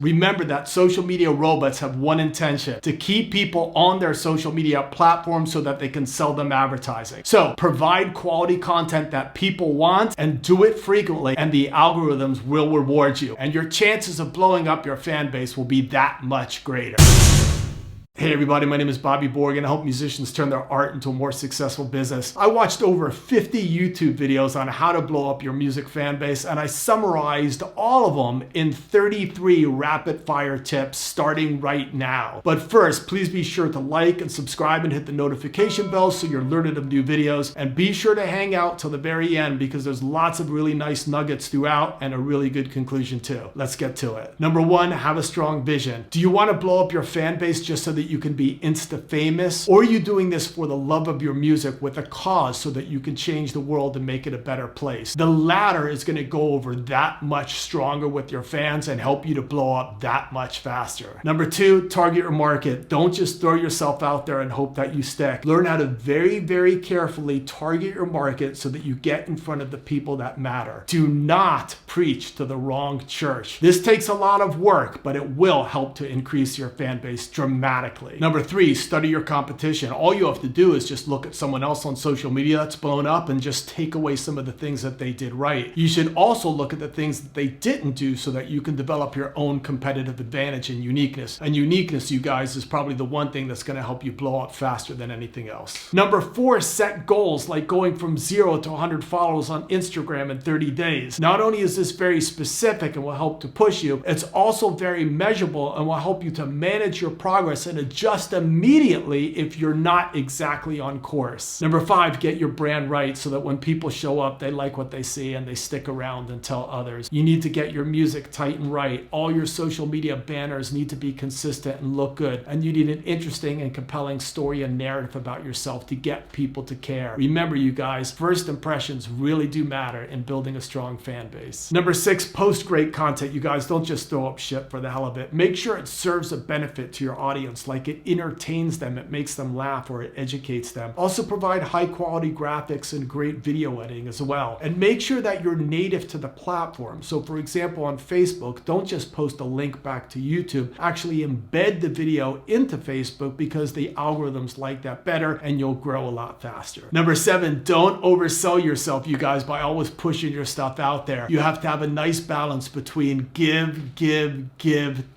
Remember that social media robots have one intention: to keep people on their social media platforms so that they can sell them advertising. So provide quality content that people want and do it frequently, and the algorithms will reward you, and your chances of blowing up your fan base will be that much greater. Hey everybody, my name is Bobby Borg, and I help musicians turn their art into a more successful business. I watched over 50 YouTube videos on how to blow up your music fan base, and I summarized all of them in 33 rapid fire tips starting right now. But first, please be sure to like and subscribe and hit the notification bell so you're alerted of new videos, and be sure to hang out till the very end because there's lots of really nice nuggets throughout and a really good conclusion too. Let's get to it. Number one, have a strong vision. Do you want to blow up your fan base just so that you can be insta famous, or are you doing this for the love of your music with a cause so that you can change the world and make it a better place? The latter is going to go over that much stronger with your fans and help you to blow up that much faster. Number two, target your market. Don't just throw yourself out there and hope that you stick. Learn how to very carefully target your market so that you get in front of the people that matter. Do not preach to the wrong church. This takes a lot of work, but it will help to increase your fan base dramatically. Number three, study your competition. All you have to do is just look at someone else on social media that's blown up and just take away some of the things that they did right. You should also look at the things that they didn't do so that you can develop your own competitive advantage and uniqueness. And uniqueness, you guys, is probably the one thing that's going to help you blow up faster than anything else. Number four, set goals like going from 0 to 100 followers on Instagram in 30 days. Not only is this very specific and will help to push you, it's also very measurable and will help you to manage your progress and adjust immediately if you're not exactly on course. Number five, get your brand right so that when people show up, they like what they see and they stick around and tell others. You need to get your music tight and right. All your social media banners need to be consistent and look good. And you need an interesting and compelling story and narrative about yourself to get people to care. Remember, you guys, first impressions really do matter in building a strong fan base. Number six, post great content. You guys, don't just throw up shit for the hell of it. Make sure it serves a benefit to your audience, like it entertains them, it makes them laugh, or it educates them. Also provide high quality graphics and great video editing as well. And make sure that you're native to the platform. So for example, on Facebook, don't just post a link back to YouTube. Actually embed the video into Facebook because the algorithms like that better and you'll grow a lot faster. Number seven, don't oversell yourself, you guys, by always pushing your stuff out there. You have to have a nice balance between give,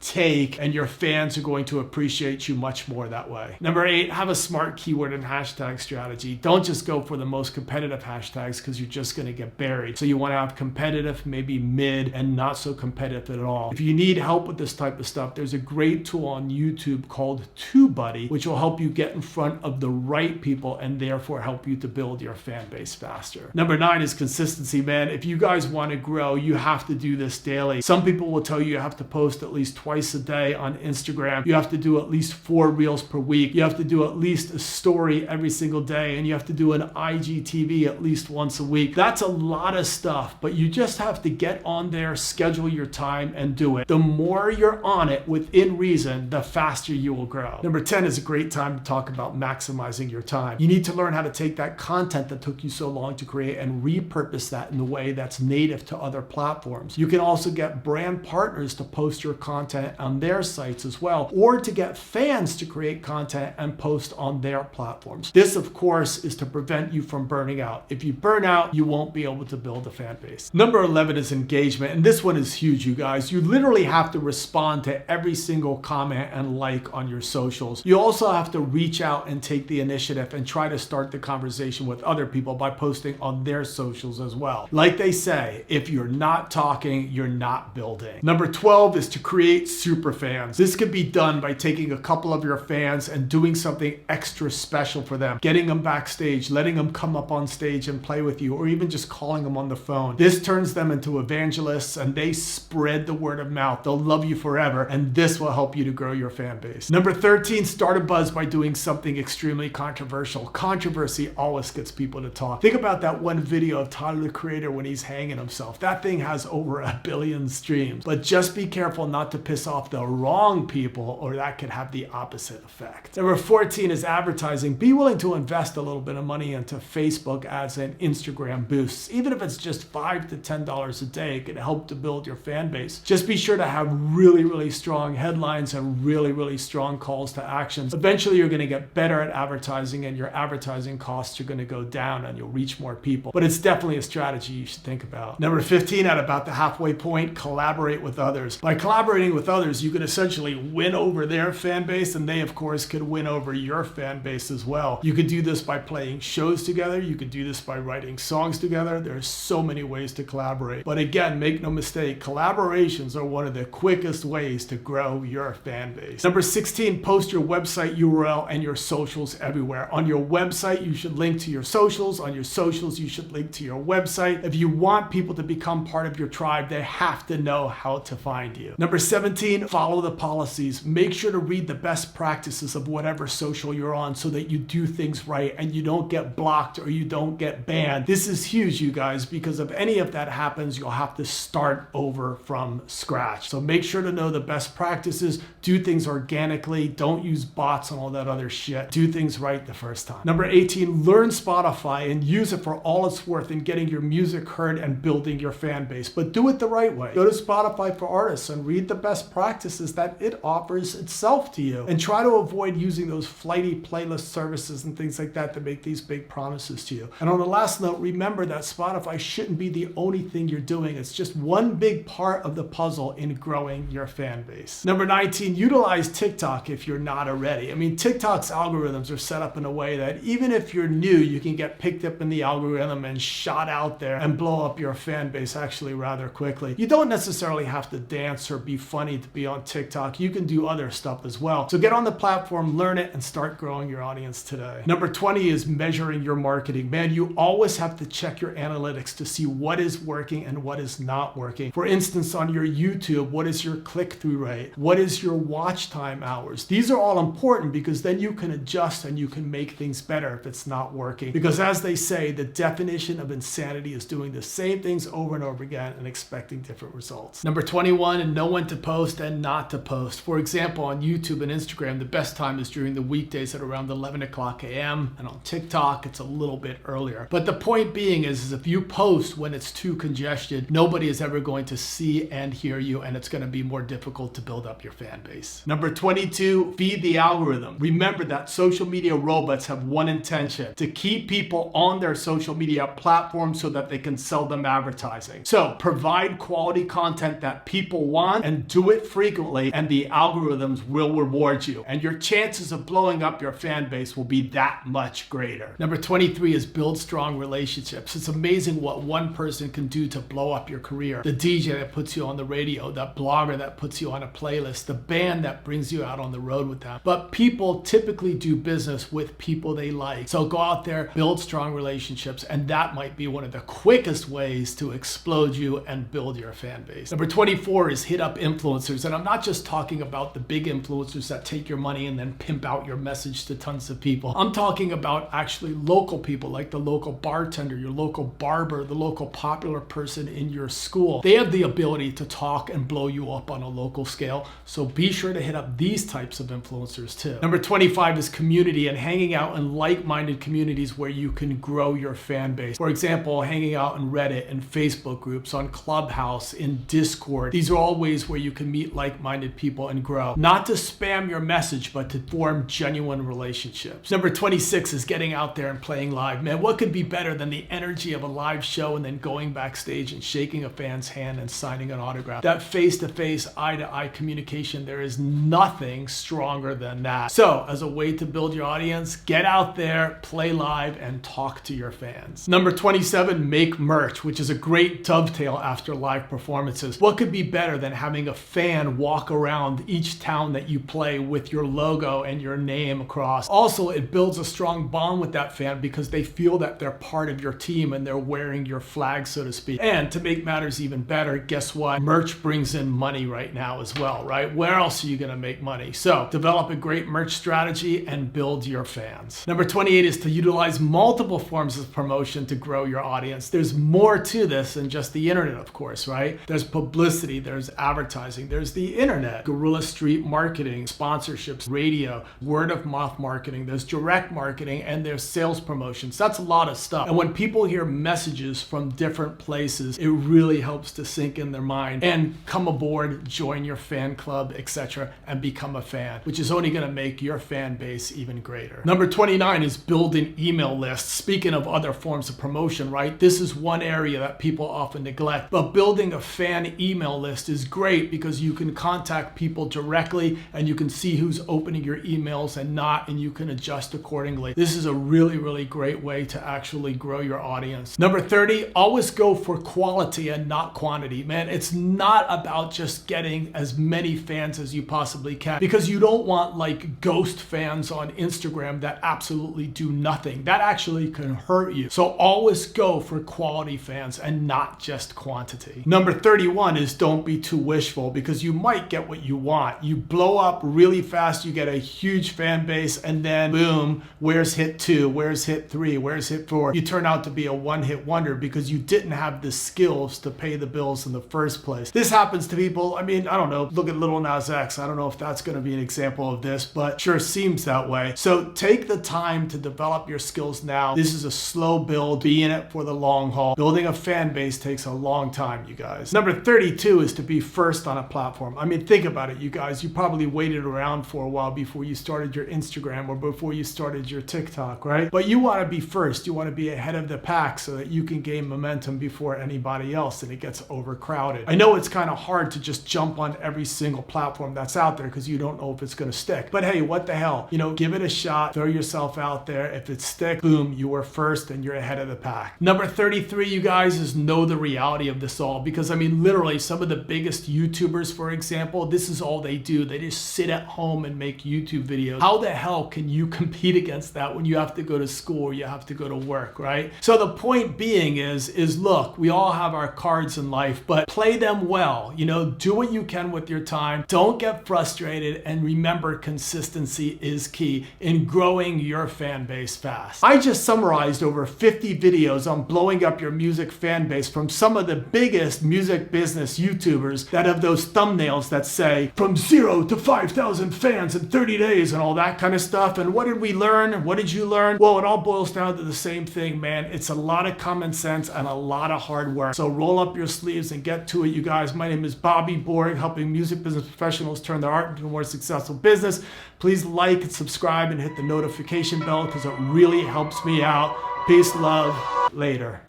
take, and your fans are going to appreciate you much more that way. Number eight, have a smart keyword and hashtag strategy. Don't just go for the most competitive hashtags because you're just going to get buried. So you want to have competitive, maybe mid, and not so competitive at all. If you need help with this type of stuff, there's a great tool on YouTube called TubeBuddy, which will help you get in front of the right people and therefore help you to build your fan base faster. Number nine is consistency, man. If you guys want to grow, you have to do this daily. Some people will tell you have to post at least twice a day on Instagram. You have to do at least 4 reels per week. You have to do at least a story every single day, and you have to do an IGTV at least once a week. That's a lot of stuff, but you just have to get on there, schedule your time, and do it. The more you're on it within reason, the faster you will grow. Number 10 is a great time to talk about maximizing your time. You need to learn how to take that content that took you so long to create and repurpose that in a way that's native to other platforms. You can also get brand partners to post your content on their sites as well, or to get fans to create content and post on their platforms. This, of course, is to prevent you from burning out. If you burn out, you won't be able to build a fan base. Number 11 is engagement, and this one is huge, you guys. You literally have to respond to every single comment and like on your socials. You also have to reach out and take the initiative and try to start the conversation with other people by posting on their socials as well. Like they say, if you're not talking, you're not building. Number 12 is to create superfans. This could be done by taking a couple of your fans and doing something extra special for them, getting them backstage, letting them come up on stage and play with you, or even just calling them on the phone. This turns them into evangelists and they spread the word of mouth. They'll love you forever, and this will help you to grow your fan base. Number 13, start a buzz by doing something extremely controversial. Controversy always gets people to talk. Think about that one video of Tyler the Creator when he's hanging himself. That thing has over 1 billion streams. But just be careful not to piss off the wrong people, or that could have the the opposite effect. Number 14 is advertising. Be willing to invest a little bit of money into Facebook ads and Instagram boosts. Even if it's just $5 to $10 a day, it can help to build your fan base. Just be sure to have really strong headlines and really strong calls to actions. Eventually, you're going to get better at advertising and your advertising costs are going to go down and you'll reach more people. But it's definitely a strategy you should think about. Number 15, at about the halfway point, collaborate with others. By collaborating with others, you can essentially win over their fan base, and they, of course, could win over your fan base as well. You could do this by playing shows together. You could do this by writing songs together. There's so many ways to collaborate. But again, make no mistake, collaborations are one of the quickest ways to grow your fan base. Number 16, post your website URL and your socials everywhere. On your website, you should link to your socials. On your socials, you should link to your website. If you want people to become part of your tribe, they have to know how to find you. Number 17, follow the policies. Make sure to read the best practices of whatever social you're on so that you do things right and you don't get blocked or you don't get banned. This is huge, you guys, because if any of that happens, you'll have to start over from scratch. So make sure to know the best practices, do things organically, don't use bots and all that other shit. Do things right the first time. Number 18, learn Spotify and use it for all it's worth in getting your music heard and building your fan base, but do it the right way. Go to Spotify for Artists and read the best practices that it offers itself to you, and try to avoid using those flighty playlist services and things like that make these big promises to you. And on the last note, remember that Spotify shouldn't be the only thing you're doing. It's just one big part of the puzzle in growing your fan base. Number 19, utilize TikTok if you're not already. I mean, TikTok's algorithms are set up in a way that even if you're new, you can get picked up in the algorithm and shot out there and blow up your fan base actually rather quickly. You don't necessarily have to dance or be funny to be on TikTok. You can do other stuff as well. So get on the platform, learn it, and start growing your audience today. Number 20 is measuring your marketing. Man, you always have to check your analytics to see what is working and what is not working. For instance, on your YouTube, what is your click-through rate? What is your watch time hours? These are all important because then you can adjust and you can make things better if it's not working. Because as they say, the definition of insanity is doing the same things over and over again and expecting different results. Number 21, and know when to post and not to post. For example, on YouTube and Instagram, the best time is during the weekdays at around 11 o'clock a.m. And on TikTok, it's a little bit earlier. But the point being is if you post when it's too congested, nobody is ever going to see and hear you, and it's going to be more difficult to build up your fan base. Number 22, feed the algorithm. Remember that social media robots have one intention: to keep people on their social media platform so that they can sell them advertising. So provide quality content that people want and do it frequently, and the algorithms will reward you, and your chances of blowing up your fan base will be that much greater. Number 23 is build strong relationships. It's amazing what one person can do to blow up your career. The DJ that puts you on the radio, that blogger that puts you on a playlist, the band that brings you out on the road with them. But people typically do business with people they like. So go out there, build strong relationships, and that might be one of the quickest ways to explode you and build your fan base. Number 24 is hit up influencers. And I'm not just talking about the big influencers that take your money and then pimp out your message to tons of people. I'm talking about actually local people, like the local bartender, your local barber, the local popular person in your school. They have the ability to talk and blow you up on a local scale. So be sure to hit up these types of influencers too. Number 25 is community, and hanging out in like-minded communities where you can grow your fan base. For example, hanging out in Reddit and Facebook groups, on Clubhouse, in Discord. These are all ways where you can meet like-minded people and grow. Not to spam your message, but to form genuine relationships. Number 26 is getting out there and playing live. Man, what could be better than the energy of a live show and then going backstage and shaking a fan's hand and signing an autograph? That face-to-face, eye-to-eye communication, there is nothing stronger than that. So, as a way to build your audience, get out there, play live, and talk to your fans. Number 27, make merch, which is a great dovetail after live performances. What could be better than having a fan walk around each town that you play with your logo and your name across? Also, it builds a strong bond with that fan because they feel that they're part of your team and they're wearing your flag, so to speak. And to make matters even better, guess what? Merch brings in money right now as well, right? Where else are you gonna make money? So develop a great merch strategy and build your fans. Number 28 is to utilize multiple forms of promotion to grow your audience. There's more to this than just the internet, of course, right? There's publicity, there's advertising, there's the internet, guerrilla street marketing, sponsorships, radio, word of mouth marketing, there's direct marketing, and there's sales promotions. That's a lot of stuff. And when people hear messages from different places, it really helps to sink in their mind and come aboard, join your fan club, etc., and become a fan, which is only going to make your fan base even greater. Number 29 is building email lists. Speaking of other forms of promotion, right? This is one area that people often neglect, but building a fan email list is great because you can contact people directly and you can see who's opening your emails and not, and you can adjust accordingly. This is a really, really great way to actually grow your audience. Number 30, always go for quality and not quantity. Man, it's not about just getting as many fans as you possibly can, because you don't want like ghost fans on Instagram that absolutely do nothing. That actually can hurt you. So always go for quality fans and not just quantity. Number 31 is don't be too wishful, because you might get what you want. You blow up really fast, you get a huge fan base, and then boom, where's hit 2? Where's hit 3? Where's hit 4? You turn out to be a one-hit wonder because you didn't have the skills to pay the bills in the first place. This happens to people. I mean, I don't know, look at Lil Nas X. I don't know if that's going to be an example of this, but sure seems that way. So take the time to develop your skills now. This is a slow build. Be in it for the long haul. Building a fan base takes a long time, you guys. Number 32 is to be first on a platform. I mean, think about it, you guys. You probably waited around for a while before you started your Instagram or before you started your TikTok, right? But you want to be first. You want to be ahead of the pack so that you can gain momentum before anybody else and it gets overcrowded. I know it's kind of hard to just jump on every single platform that's out there because you don't know if it's going to stick. But hey, what the hell? You know, give it a shot. Throw yourself out there. If it sticks, boom, you were first and you're ahead of the pack. Number 33, you guys, is know the reality of this all, because I mean, literally some of the biggest YouTubers, for example, this is all they do. They just sit at home and make YouTube videos. How the hell can you compete against that when you have to go to school or you have to go to work, right? So the point being is look, we all have our cards in life, but play them well. You know, do what you can with your time. Don't get frustrated, and remember, consistency is key in growing your fan base fast. I just summarized over 50 videos on blowing up your music fan base from some of the biggest music business YouTubers that have those thumbnails that say from 0 to 5,000 fans in 30 days and all that kind of stuff. And what did we learn? What did you learn? Well, it all boils down to the same thing, man. It's a lot of common sense and a lot of hard work. So roll up your sleeves and get to it, you guys. My name is Bobby Borg, helping music business professionals turn their art into a more successful business. Please like and subscribe and hit the notification bell because it really helps me out. Peace, love, later.